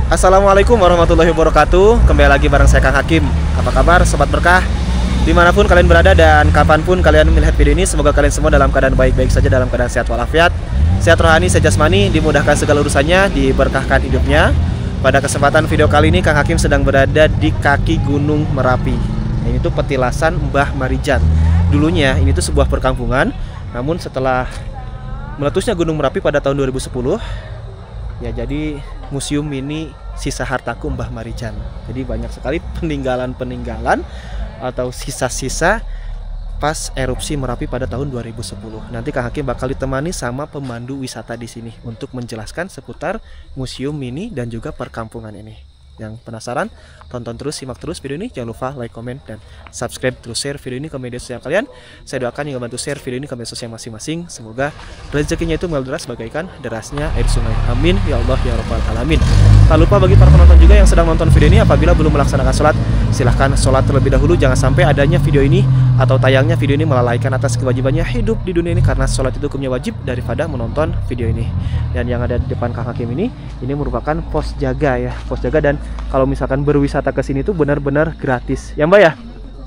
Assalamualaikum warahmatullahi wabarakatuh. Kembali lagi bareng saya Kang Hakim. Apa kabar Sobat Berkah? Dimanapun kalian berada dan kapanpun kalian melihat video ini, semoga kalian semua dalam keadaan baik-baik saja, dalam keadaan sehat walafiat, sehat rohani, sehat jasmani, dimudahkan segala urusannya, diberkahkan hidupnya. Pada kesempatan video kali ini Kang Hakim sedang berada di kaki Gunung Merapi. Ini tuh petilasan Mbah Marijan. Dulunya ini tuh sebuah perkampungan, namun setelah meletusnya Gunung Merapi pada tahun 2010, ya jadi museum ini sisa hartaku Mbah Marijan. Jadi banyak sekali peninggalan-peninggalan atau sisa-sisa pas erupsi Merapi pada tahun 2010. Nanti Kang Hakim bakal ditemani sama pemandu wisata di sini untuk menjelaskan seputar museum ini dan juga perkampungan ini. Yang penasaran, tonton terus, simak terus video ini. Jangan lupa like, comment, dan subscribe, terus share video ini ke media sosial kalian. Saya doakan juga bantu share video ini ke media sosial masing-masing. Semoga rezekinya itu mengalir deras bagaikan derasnya air sungai. Amin ya Allah ya Rabbal alamin. Tak lupa bagi para penonton juga yang sedang nonton video ini, apabila belum melaksanakan sholat, silahkan sholat terlebih dahulu. Jangan sampai adanya video ini atau tayangnya video ini melalaikan atas kewajibannya hidup di dunia ini, karena sholat itu hukumnya wajib daripada menonton video ini. Dan yang ada di depan Kang Hakim ini merupakan pos jaga ya, pos jaga. Dan kalau misalkan berwisata ke sini tuh benar-benar gratis ya Mbak ya.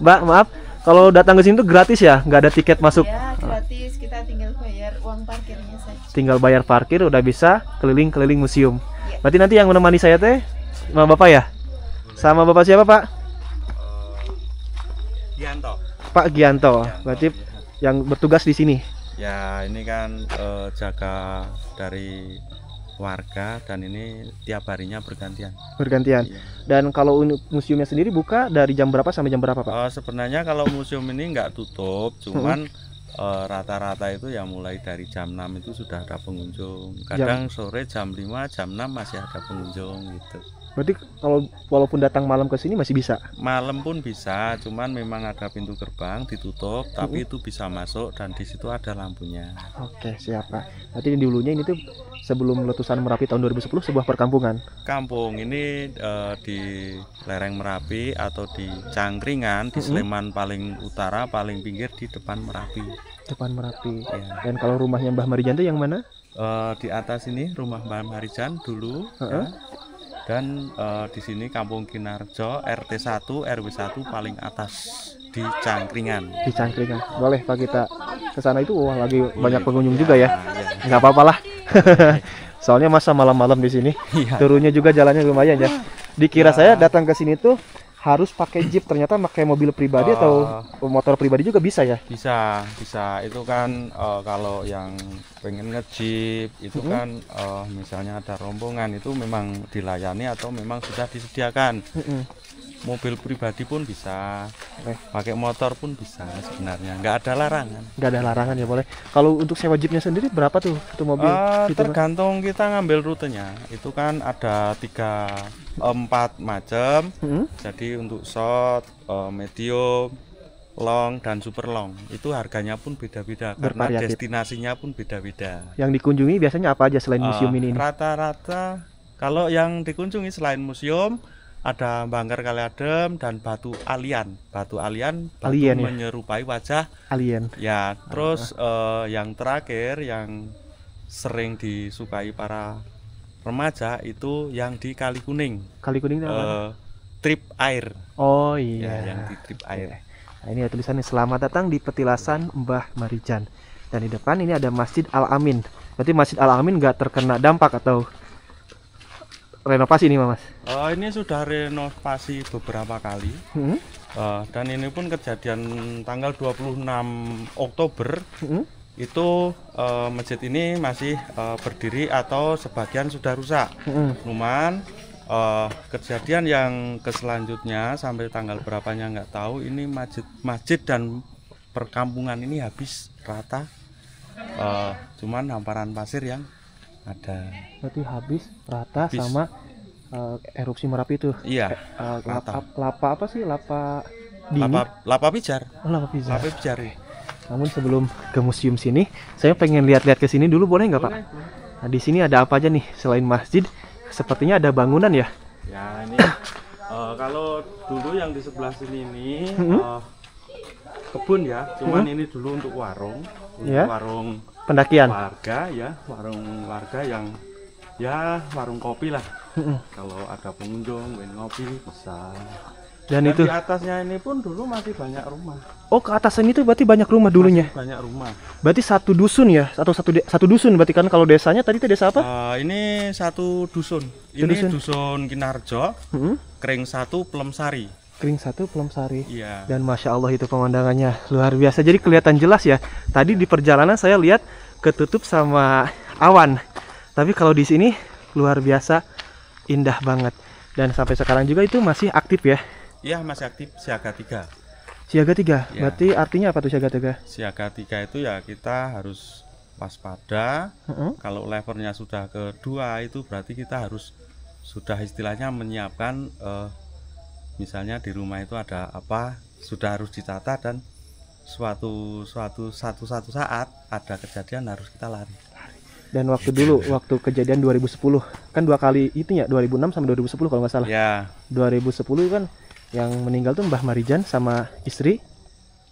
Mbak maaf, kalau datang ke sini tuh gratis ya, nggak ada tiket masuk? Ya gratis, kita tinggal bayar uang parkirnya saja. Tinggal bayar parkir udah bisa keliling-keliling museum Ya. Berarti nanti yang menemani saya teh sama Bapak ya? Sama Bapak siapa Pak? Gianto. Pak Gianto. Berarti yang bertugas di sini. Ya ini kan jaga dari warga, dan ini tiap harinya bergantian. Bergantian. Iya. Dan kalau museumnya sendiri buka dari jam berapa sampai jam berapa Pak? Sebenarnya kalau museum ini nggak tutup, cuman rata-rata itu ya mulai dari jam 6 itu sudah ada pengunjung. Kadang sore jam 5, jam 6 masih ada pengunjung gitu. Berarti kalau walaupun datang malam ke sini masih bisa? Malam pun bisa, cuman memang ada pintu gerbang ditutup, tapi itu bisa masuk dan di situ ada lampunya. Oke, siap Pak. Berarti dulunya ini tuh sebelum letusan Merapi tahun 2010 sebuah perkampungan. Kampung ini di lereng Merapi atau di Cangkringan, di Sleman paling utara, paling pinggir di depan Merapi. Depan Merapi. Ya. Dan kalau rumahnya Mbah Marijan itu yang mana? Di atas ini rumah Mbah Marijan dulu. Ya. Dan di sini Kampung Kinarjo, RT 1 RW 1 paling atas di Cangkringan. Di Cangkringan. Boleh Pak kita ke sana itu? Wah, lagi banyak pengunjung Ya, juga ya. Ya. Nggak apa-apa lah. Soalnya masa malam-malam di sini. Ya. Turunnya juga jalannya lumayan ya. Dikira saya datang ke sini tuh harus pakai jeep, ternyata pakai mobil pribadi atau motor pribadi juga bisa ya? Bisa. Itu kan kalau yang pengen nge-jeep itu kan misalnya ada rombongan itu memang dilayani atau memang sudah disediakan. Mobil pribadi pun bisa, pakai motor pun bisa sebenarnya, nggak ada larangan. Nggak ada larangan ya, boleh. Kalau untuk sewa jeepnya sendiri berapa tuh itu mobil? Tergantung kita ngambil rutenya. Itu kan ada 3-4 macam. Jadi untuk short, medium, long, dan super long itu harganya pun beda-beda karena destinasinya pun beda-beda. Yang dikunjungi biasanya apa aja selain museum ini? Rata-rata kalau yang dikunjungi selain museum ada Bangker Kali Adem dan Batu Alian. Batu menyerupai wajah alien. Ya, terus yang terakhir yang sering disukai para remaja itu yang di Kali Kuning. Kali Kuning apa? Trip air. Oh iya. Ya, yang di trip air. Nah, ini ada tulisannya selamat datang di petilasan Mbah Marijan. Dan di depan ini ada Masjid Al-Amin. Berarti Masjid Al-Amin nggak terkena dampak atau renovasi nih Mas? Ini sudah renovasi beberapa kali. Dan ini pun kejadian tanggal 26 Oktober. Itu masjid ini masih berdiri atau sebagian sudah rusak. Cuman kejadian yang keselanjutnya sampai tanggal berapanya nggak tahu, ini masjid dan perkampungan ini habis rata. Cuman hamparan pasir yang ada. Berarti habis rata sama erupsi Merapi itu. Iya. Lapa apa sih? Lapa dingin? Lapa pijar. Lapa pijar. Lapa pijar. Namun sebelum ke museum sini, saya pengen lihat-lihat ke sini dulu, boleh nggak Pak? Nah, di sini ada apa aja nih selain masjid? Sepertinya ada bangunan ya. Ya ini kalau dulu yang di sebelah sini ini kebun ya, cuman ini dulu untuk warung, pendakian warga ya, warung warga yang ya warung kopi lah. Kalau ada pengunjung ingin ngopi bisa. Dan itu di atasnya ini pun dulu masih banyak rumah. oh, ke atas ini tuh berarti banyak rumah dulunya. Masih banyak rumah. Berarti satu dusun ya, atau satu dusun berarti kan kalau desanya tadi itu desa apa? Ini satu dusun. Itu Ini dusun Kinarjo, Mm-mm. Kering 1 Pelemsari. Kering 1 Pelemsari. Iya. Dan masya Allah itu pemandangannya luar biasa. Jadi kelihatan jelas ya. Tadi di perjalanan saya lihat ketutup sama awan. Tapi kalau di sini luar biasa indah banget. Dan sampai sekarang juga itu masih aktif ya. Iya, masih aktif siaga 3. Siaga 3. Ya. Berarti artinya apa tuh siaga 3? Siaga 3 itu ya kita harus waspada. Kalau levelnya sudah kedua itu berarti kita harus sudah istilahnya menyiapkan misalnya di rumah itu ada apa sudah harus ditata dan satu saat ada kejadian harus kita lari. Dan waktu dulu, waktu kejadian 2010 kan 2 kali itu ya, 2006 sama 2010 kalau nggak salah. Ya. 2010 kan yang meninggal tuh Mbah Marijan sama istri.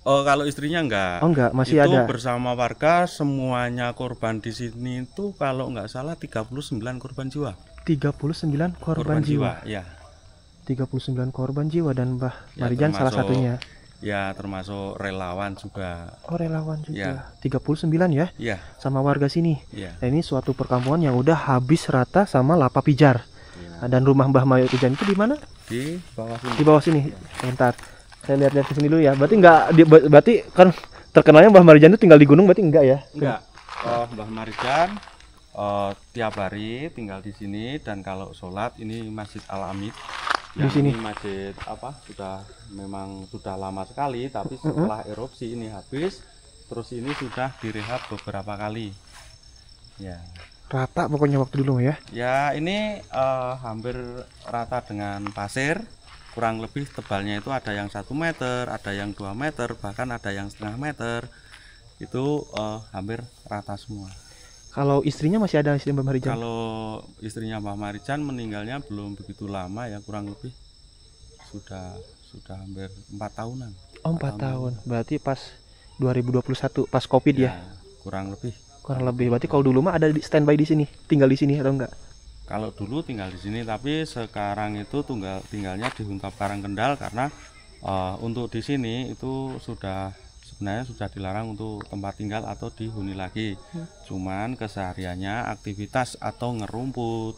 Oh, kalau istrinya enggak. Oh enggak, masih itu ada. Bersama warga semuanya korban di sini itu kalau enggak salah 39 korban jiwa. 39 korban jiwa. Ya. 39 korban jiwa dan Mbah Ya, Marijan salah satunya. Ya, termasuk relawan juga. Oh, relawan Ya. juga. 39 ya Iya, sama warga sini. iya. Nah, ini suatu perkampungan yang udah habis rata sama lapa pijar. Ya. Dan rumah Mbah Marijan itu di mana? Di bawah sini. Di bawah sini. Sebentar. Saya lihat-lihat ke sini dulu ya. Berarti enggak berarti kan terkenalnya Mbah Marijan itu tinggal di gunung berarti enggak ya? Enggak. Mbah Marijan tiap hari tinggal di sini dan kalau sholat ini Masjid Al-Amid. Di sini. Ini masjid apa? Sudah lama sekali tapi setelah erupsi ini habis terus ini sudah direhab beberapa kali. Ya. Rata pokoknya waktu dulu ya. Ya, ini hampir rata dengan pasir. Kurang lebih tebalnya itu ada yang 1 meter, ada yang 2 meter, bahkan ada yang setengah meter. Itu hampir rata semua. Kalau istrinya masih ada istri Mbah Marijan? Kalau istrinya Mbah Marijan meninggalnya belum begitu lama ya, kurang lebih sudah hampir 4 tahunan. Oh, 4 tahun. Berarti pas 2021 pas Covid ya. Kurang lebih. Kurang lebih. Berarti kalau dulu mah ada di standby di sini, tinggal di sini atau enggak? Kalau dulu tinggal di sini, tapi sekarang itu tinggalnya di Huntap Karangkendal karena untuk di sini itu sebenarnya sudah dilarang untuk tempat tinggal atau dihuni lagi. Cuman kesehariannya aktivitas atau ngerumput,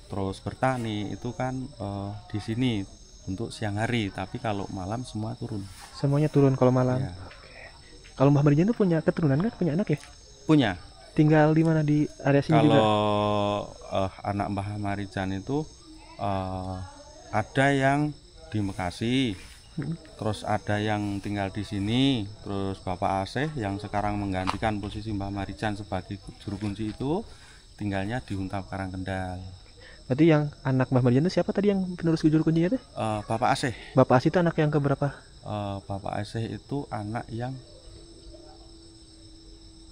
terus bertani itu kan di sini untuk siang hari, tapi kalau malam semua turun. Semuanya turun kalau malam. Ya. Kalau Mbah Marijan itu punya keturunan kan, punya anak ya? Punya. Tinggal di mana di area sini juga? Kalau anak Mbah Marijan itu ada yang di Bekasi, terus ada yang tinggal di sini, terus Bapak Asih yang sekarang menggantikan posisi Mbah Marijan sebagai juru kunci itu tinggalnya di Huntap Karangkendal. Berarti yang anak Mbah Marijan itu siapa tadi yang penerus juru kuncinya itu? Bapak Asih. Bapak Asih itu anak yang keberapa? Bapak Asih itu anak yang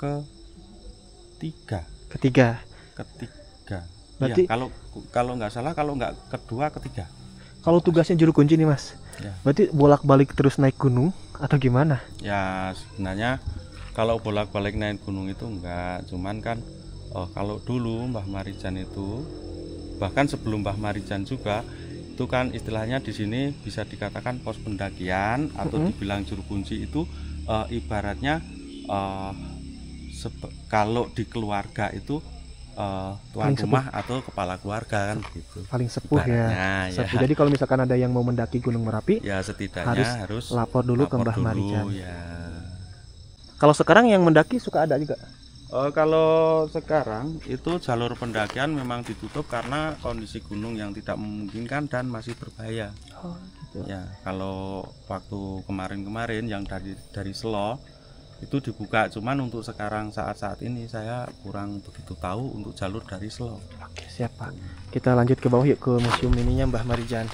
ketiga. Berarti ya, kalau nggak salah, kalau nggak kedua, ketiga. kalau tugasnya juru kunci nih Mas, Ya. berarti bolak-balik terus naik gunung atau gimana? Ya sebenarnya kalau bolak-balik naik gunung itu enggak, cuman kan kalau dulu Mbah Marijan itu bahkan sebelum Mbah Marijan juga itu kan istilahnya di sini bisa dikatakan pos pendakian atau dibilang juru kunci itu ibaratnya kalau di keluarga itu tuan rumah atau kepala keluarga kan gitu. Paling sepuh ya. Sepuh. Jadi kalau misalkan ada yang mau mendaki Gunung Merapi, ya setidaknya harus lapor dulu ke Mbah Marijan. Ya. Kalau sekarang yang mendaki suka ada juga. Kalau sekarang itu jalur pendakian memang ditutup karena kondisi gunung yang tidak memungkinkan dan masih berbahaya. Oh, gitu. Ya, kalau waktu kemarin-kemarin yang dari Selo itu dibuka, cuman untuk sekarang saat ini saya kurang begitu tahu untuk jalur dari Selo. Oke, siap Pak. Kita lanjut ke bawah yuk, ke museum ininya Mbah Marijan.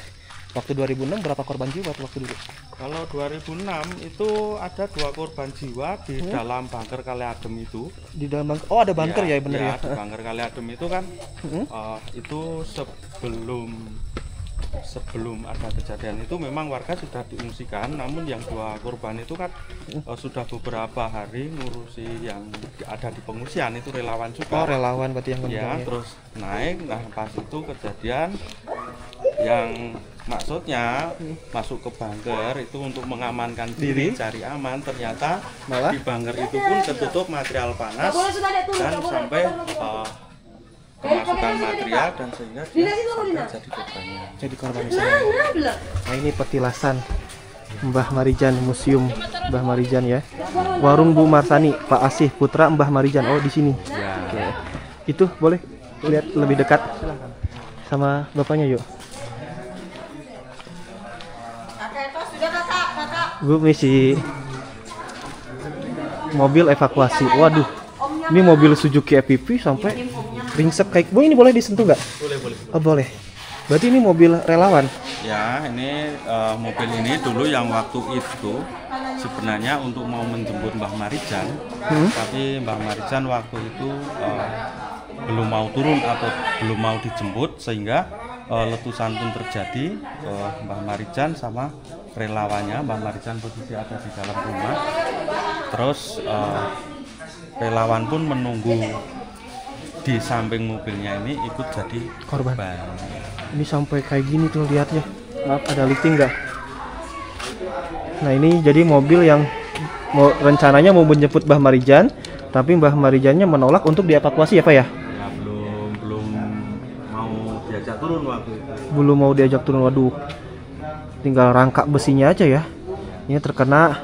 Waktu 2006 berapa korban jiwa waktu dulu? Kalau 2006 itu ada 2 korban jiwa di dalam bunker Kali Adem itu. Di dalam bunker. Oh, ada bunker ya, bener ya. Di bunker Kali Adem itu kan itu sebelum sebelum ada kejadian itu memang warga sudah diungsikan, namun yang 2 korban itu kan sudah beberapa hari ngurusi yang ada di pengungsian, itu relawan juga. Oh, relawan berarti yang ya, meninggal. terus naik. Nah, pas itu kejadian yang maksudnya masuk ke bunker itu untuk mengamankan diri, cari aman, ternyata Malah? di bunker itu pun tertutup material panas dan sampai kemasukan material dan sehingga dia sampai jadi korbannya. Jadi korban di sana. Nah, ini petilasan Mbah Marijan, Museum Mbah Marijan ya. Warung Bu Marsani, Pak Asih Putra Mbah Marijan. Oh, di sini. Ya. Oke. Itu boleh lihat lebih dekat sama bapaknya yuk. Bu, misi mobil evakuasi. Waduh, ini mobil Suzuki EPV sampai ringsek kayak. Bu, ini boleh disentuh nggak? Boleh. Oh, boleh. Berarti ini mobil relawan. Ya, ini mobil ini dulu yang waktu itu sebenarnya untuk mau menjemput Mbah Marijan, tapi Mbah Marijan waktu itu belum mau turun atau belum mau dijemput, sehingga letusan pun terjadi. Mbah Marijan sama relawannya, Mbah Marijan posisi ada di dalam rumah, terus relawan pun menunggu di samping mobilnya ini ikut jadi Korban. korban. Ini sampai kayak gini tuh lihatnya. Maaf, ada lifting nggak? Nah, ini jadi mobil yang rencananya mau menjemput Mbah Marijan, tapi Mbah Marijannya menolak untuk dievakuasi ya Pak ya? Ya, belum mau diajak turun waktu itu. Belum mau diajak turun, waduh. Tinggal rangkap besinya aja ya. Ini terkena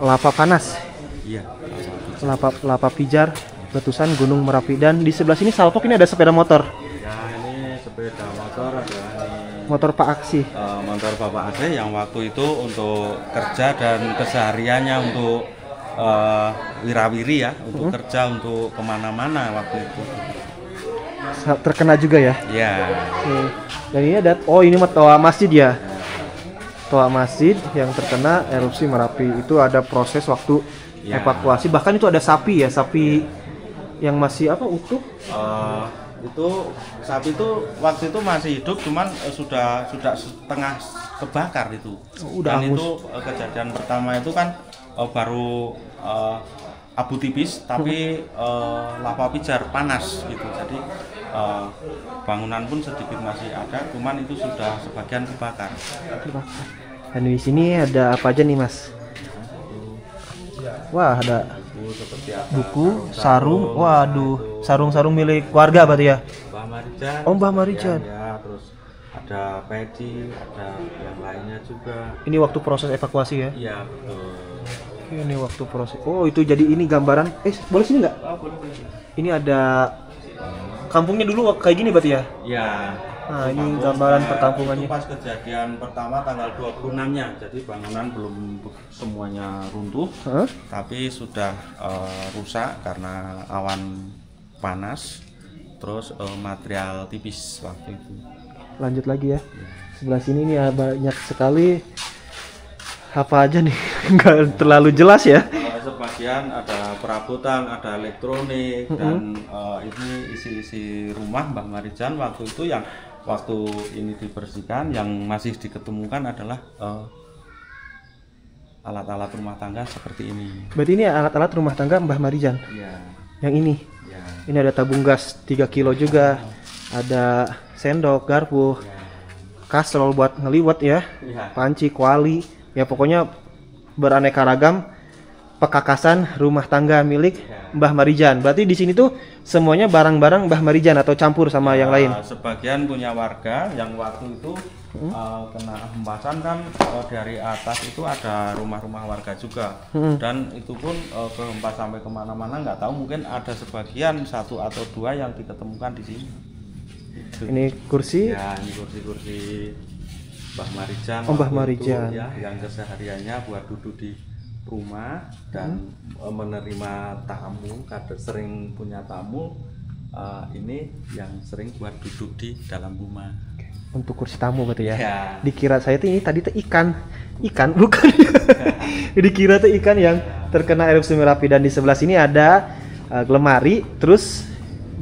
lava panas. Iya. Lava pijar letusan Gunung Merapi. Dan di sebelah sini salpok ini ada sepeda motor. Ya, ini sepeda motor ada ini. Motor Pak Aksi. Motor Bapak Ade yang waktu itu untuk kerja dan kesehariannya untuk wirawiri ya, untuk kerja, untuk kemana-mana waktu itu. Terkena juga ya. Ya. Oke. Dan ini ada, oh ini toa masjid ya. Toa masjid yang terkena erupsi Merapi. Itu ada proses waktu Ya. evakuasi. Bahkan itu ada sapi ya, sapi yang masih apa utuh. Itu sapi itu waktu itu masih hidup, cuman sudah setengah kebakar itu. Udah Dan hangus. itu kejadian pertama itu kan baru abu tipis, tapi lava pijar panas gitu. Jadi bangunan pun sedikit masih ada, cuman itu sudah sebagian kebakar. Dan di sini ada apa aja nih Mas? Wah, ada Seperti apa? buku, sarung. Waduh, sarung-sarung milik warga berarti ya? Mbah Marijan. Oh, Mbah Marijan. Ya, terus ada peci, ada yang lainnya juga. Ini waktu proses evakuasi ya? Iya, betul. Ini waktu proses. Oh, itu jadi ini gambaran. Boleh sini nggak? Oh, boleh. Ini ada kampungnya dulu kayak gini berarti ya? Ya. Nah, ini gambaran perkampungannya. Itu pas kejadian pertama tanggal 26-nya. Jadi bangunan belum semuanya runtuh, Hah? tapi sudah rusak karena awan panas. Terus material tipis waktu itu. Lanjut lagi ya. Sebelah sini nih banyak sekali. Apa aja nih? Nggak terlalu jelas ya. Sebagian ada perabotan, ada elektronik, dan ini isi-isi rumah Mbah Marijan waktu itu, yang waktu ini dibersihkan yang masih diketemukan adalah alat-alat rumah tangga seperti ini. Berarti ini alat-alat rumah tangga Mbah Marijan. Iya. Yang ini. Ya. Ini ada tabung gas 3 kilo juga. Ada sendok, garpu, kastrol buat ngeliwet ya. Iya. Panci, kuali. Ya pokoknya beraneka ragam pekakasan rumah tangga milik Mbah Marijan. Berarti di sini tuh semuanya barang-barang Mbah Marijan atau campur sama yang lain? Sebagian punya warga yang waktu itu kena hempasan kan, dari atas itu ada rumah-rumah warga juga, dan itu pun kehempas sampai kemana-mana, nggak tahu, mungkin ada sebagian 1 atau 2 yang diketemukan di sini. Ini kursi. Ya, ini kursi-kursi Mbah Marijan. Oh, Mbah waktu Marijan. itu, ya, yang kesehariannya buat duduk di rumah dan menerima tamu, kadang sering punya tamu. Ini yang sering buat duduk di dalam rumah. Untuk kursi tamu berarti ya? Ya. Dikira saya tuh ini tadi tuh ikan bukan? Dikira tuh ikan yang terkena erupsi Merapi. Dan di sebelah sini ada lemari, terus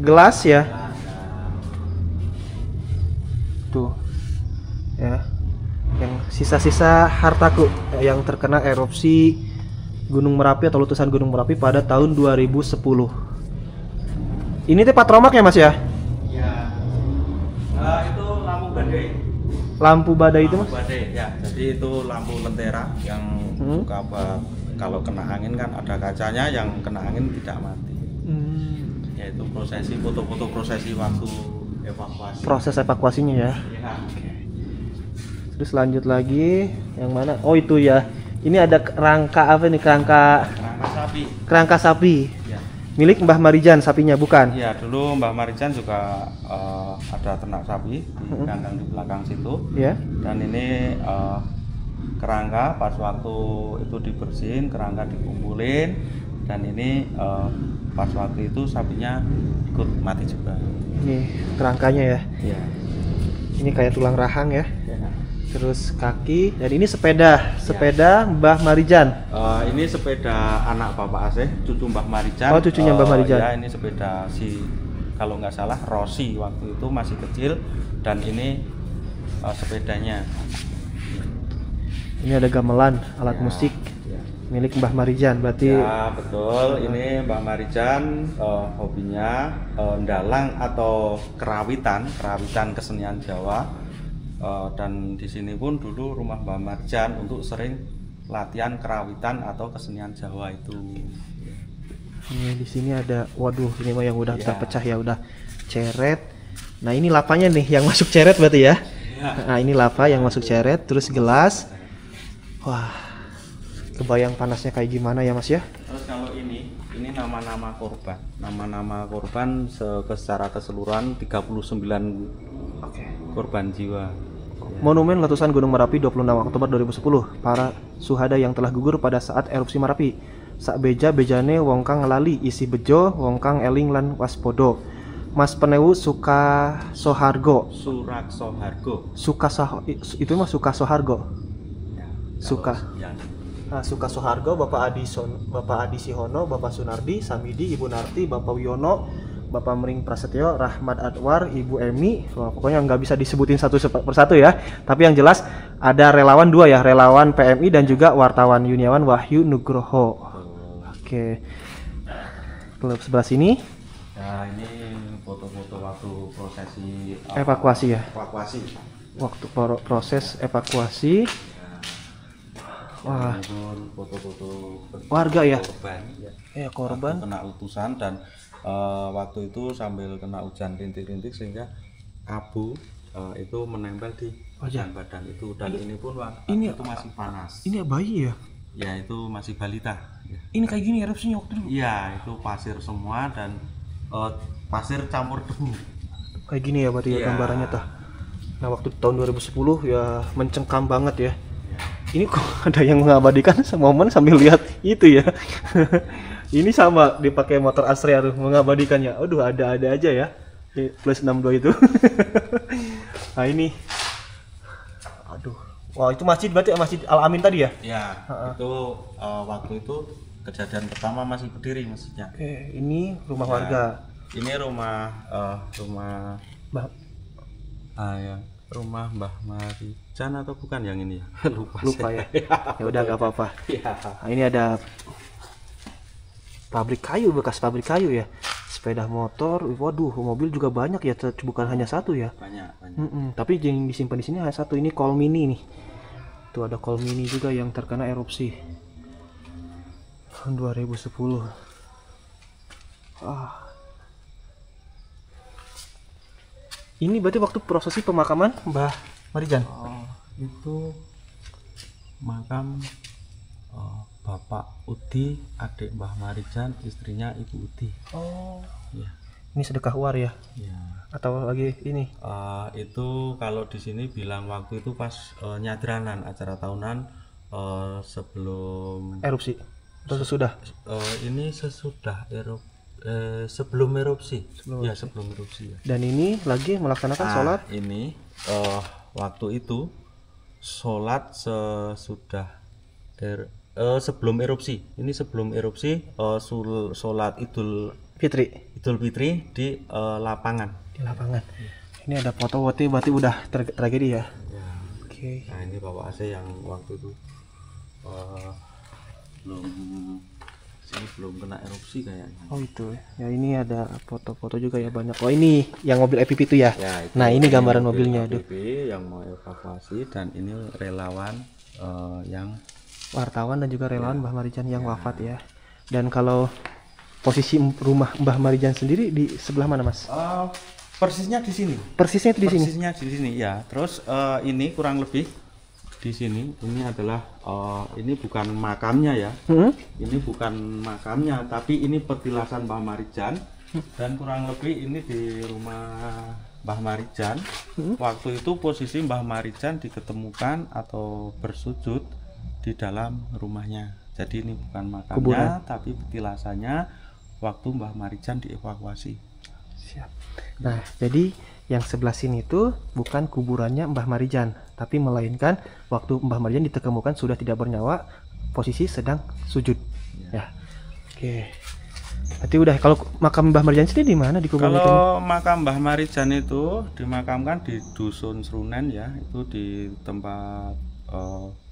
gelas ya. Tuh. ya, yang sisa-sisa hartaku yang terkena erupsi Gunung Merapi atau letusan Gunung Merapi pada tahun 2010. Ini teh patromak ya Mas ya? Ya. Itu lampu badai. Lampu badai itu Mas? Lampu badai ya. Jadi itu lampu lentera yang suka kalau kena angin kan ada kacanya, yang kena angin tidak mati. Yaitu prosesi foto-foto prosesi waktu evakuasi. Proses evakuasinya ya. Ya. Terus lanjut lagi yang mana? Oh itu ya. Ini ada kerangka apa nih? Kerangka sapi. Kerangka sapi. Ya. Milik Mbah Marijan sapinya bukan? Iya, dulu Mbah Marijan juga ada ternak sapi di kandang di belakang situ. Ya. Dan ini kerangka pas waktu itu dibersihin, kerangka dikumpulin, dan ini pas waktu itu sapinya ikut mati juga. Ini kerangkanya ya. Iya. Ini kayak tulang rahang ya. Ya. Terus kaki, dan ini sepeda Mbah Marijan. Ini sepeda anak Bapak Asih, cucu Mbah Marijan. Oh, cucunya Mbah Marijan. Ya, ini sepeda kalau nggak salah Rosi waktu itu masih kecil, dan ini sepedanya. Ini ada gamelan alat Ya, musik ya. milik Mbah Marijan berarti. Ya betul, ini Mbah Marijan hobinya ndalang atau kerawitan kesenian Jawa. Dan di sini pun dulu rumah Mbah Marijan untuk sering latihan kerawitan atau kesenian Jawa itu. Ini di sini ada, waduh ini mah yang udah Ya. terpecah ya, udah ceret. Nah ini lavanya nih yang masuk ceret berarti ya. Ya. Nah ini lava yang masuk ceret, terus gelas. Wah, kebayang panasnya kayak gimana ya Mas ya. Terus kalau ini nama-nama korban. Nama-nama korban secara keseluruhan 39 korban jiwa. Monumen letusan Gunung Merapi 26 Oktober 2010. Para suhada yang telah gugur pada saat erupsi Merapi. Sak beja bejane wong kang ngelali isi bejo, wong kang eling lan waspodo. Mas Penewu Suka Sohargo. Surak Sohargo. Itu mah Suka Sohargo. Ya, Suka. Ya. Nah, Suka Sohargo, Bapak Adi Sihono, Bapak Sunardi, Samidi, Ibu Narti, Bapak Wiono, Bapak Mering Prasetyo, Rahmat Adwar, Ibu Emi. Wah, pokoknya nggak bisa disebutin satu persatu ya. Tapi yang jelas ada relawan dua ya, relawan PMI dan juga wartawan Yuniawan Wahyu Nugroho. Oke. Klub sebelah sini. Ya, ini foto-foto waktu prosesi Evakuasi ya. Evakuasi. Waktu proses evakuasi. Wah. Ini pun foto-foto Warga ya. Korban. Ya, korban. Waktu kena letusan dan waktu itu sambil kena hujan rintik-rintik sehingga abu itu menempel di badan itu, dan ini pun ini itu masih panas. Ini bayi ya? Ya itu masih balita. Ya. Ini kayak gini erupsinya waktu dulu? Iya, itu pasir semua dan pasir campur debu. Kayak gini ya berarti ya gambarannya tah. Nah waktu tahun 2010 ya mencengkam banget ya. Ini kok ada yang mengabadikan momen sambil lihat itu ya. Ini sama dipakai motor Astrea tuh mengabadikannya. Aduh ada-ada aja ya. Plus 62 itu. Nah ini. Aduh. Wah itu masjid berarti Masjid Al Amin tadi ya? Ya, itu waktu itu kejadian pertama masih berdiri masjidnya. Oke, ini rumah warga. Ini rumah Ya. rumah Mbah Marijan atau bukan yang ini ya? Lupa ya. Ya udah nggak apa-apa. Ya. Nah, ini ada pabrik kayu, bekas pabrik kayu ya. Sepeda motor, waduh, mobil juga banyak ya, bukan hanya satu ya. Banyak. Tapi yang disimpan di sini hanya satu, ini kol mini nih. Tuh ada kol mini juga yang terkena erupsi tahun 2010. Ini berarti waktu prosesi pemakaman Mbah Marijan. Itu makam Bapak Udi, adik Mbah Marijan, istrinya Ibu Udi. Oh. Ya. Ini sedekah war ya? Ya. Atau lagi ini? Itu kalau di sini bilang waktu itu pas nyadranan acara tahunan sebelum Erupsi atau sesudah? Ini sesudah sebelum erupsi. Sebelum erupsi ya. Dan ini lagi melaksanakan sholat? Ini waktu itu sholat sesudah sebelum erupsi. Ini sebelum erupsi sholat Idul Fitri di lapangan. Di lapangan. Ini ada foto berarti udah tragedi ya? Oke. Nah ini Bapak AC yang waktu itu belum sini belum kena erupsi kayaknya. Oh itu ya, ini ada foto-foto juga ya banyak. Oh ini yang mobil EPP itu ya? Ya, itu Nah ini gambaran mobilnya. Aduh. APP yang mau evakuasi, dan ini relawan yang Wartawan dan juga relawan Mbah Marijan yang wafat ya. Dan kalau posisi rumah Mbah Marijan sendiri di sebelah mana Mas? persisnya di sini. Persisnya itu di sini. Persisnya di sini ya. Terus ini kurang lebih di sini, ini adalah ini bukan makamnya ya. Ini bukan makamnya, tapi ini petilasan Mbah Marijan. Dan kurang lebih ini di rumah Mbah Marijan. Waktu itu posisi Mbah Marijan diketemukan atau bersujud di dalam rumahnya. Jadi ini bukan makamnya, Kuburan. tapi petilasannya waktu Mbah Marijan dievakuasi. Siap. Nah jadi yang sebelah sini itu bukan kuburannya Mbah Marijan, tapi melainkan waktu Mbah Marijan ditemukan sudah tidak bernyawa, posisi sedang sujud. Ya. Oke. Berarti udah, kalau makam Mbah Marijan sendiri di mana di kuburan itu? Kalau makam Mbah Marijan itu dimakamkan di Dusun Srunen ya, itu di tempat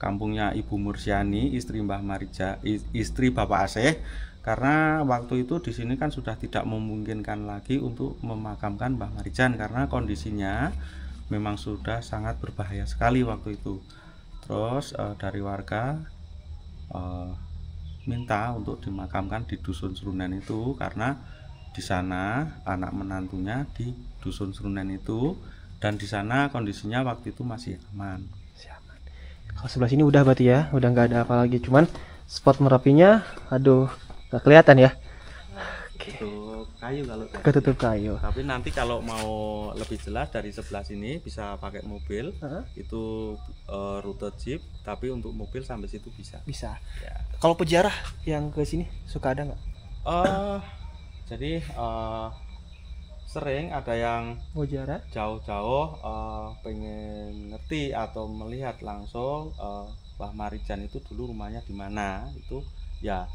kampungnya Ibu Mursyani, istri Mbah Marijan, istri Bapak Asih. Karena waktu itu di sini kan sudah tidak memungkinkan lagi untuk memakamkan Mbah Marijan karena kondisinya memang sudah sangat berbahaya sekali waktu itu. Terus dari warga minta untuk dimakamkan di Dusun Srunen itu karena di sana anak menantunya di Dusun Srunen itu, dan di sana kondisinya waktu itu masih aman. Kalau sebelah sini udah berarti ya, udah nggak ada apa lagi, cuman spot Merapinya, aduh, nggak kelihatan ya. Tutup kayu kalau Ketutup kayu. tapi nanti kalau mau lebih jelas dari sebelah sini bisa pakai mobil. Itu rute jeep, tapi untuk mobil sampai situ bisa. Bisa. Ya. Kalau peziarah yang ke sini suka ada nggak? Jadi sering ada yang Mau ziarah? jauh-jauh pengen ngerti atau melihat langsung Mbah Marijan itu dulu rumahnya di mana, itu ya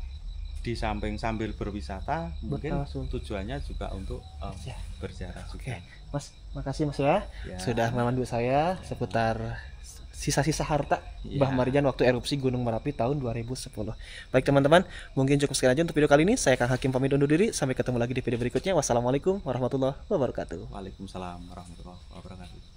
di samping sambil berwisata mungkin Betul. tujuannya juga untuk berziarah juga. Oke, Mas, makasih Mas ya, Ya. sudah memandu saya seputar sisa-sisa harta Ya. Mbah Marijan waktu erupsi Gunung Merapi tahun 2010. Baik teman-teman, mungkin cukup sekian aja untuk video kali ini. Saya Kang Hakim pamit undur diri. Sampai ketemu lagi di video berikutnya. Wassalamualaikum warahmatullahi wabarakatuh. Waalaikumsalam warahmatullahi wabarakatuh.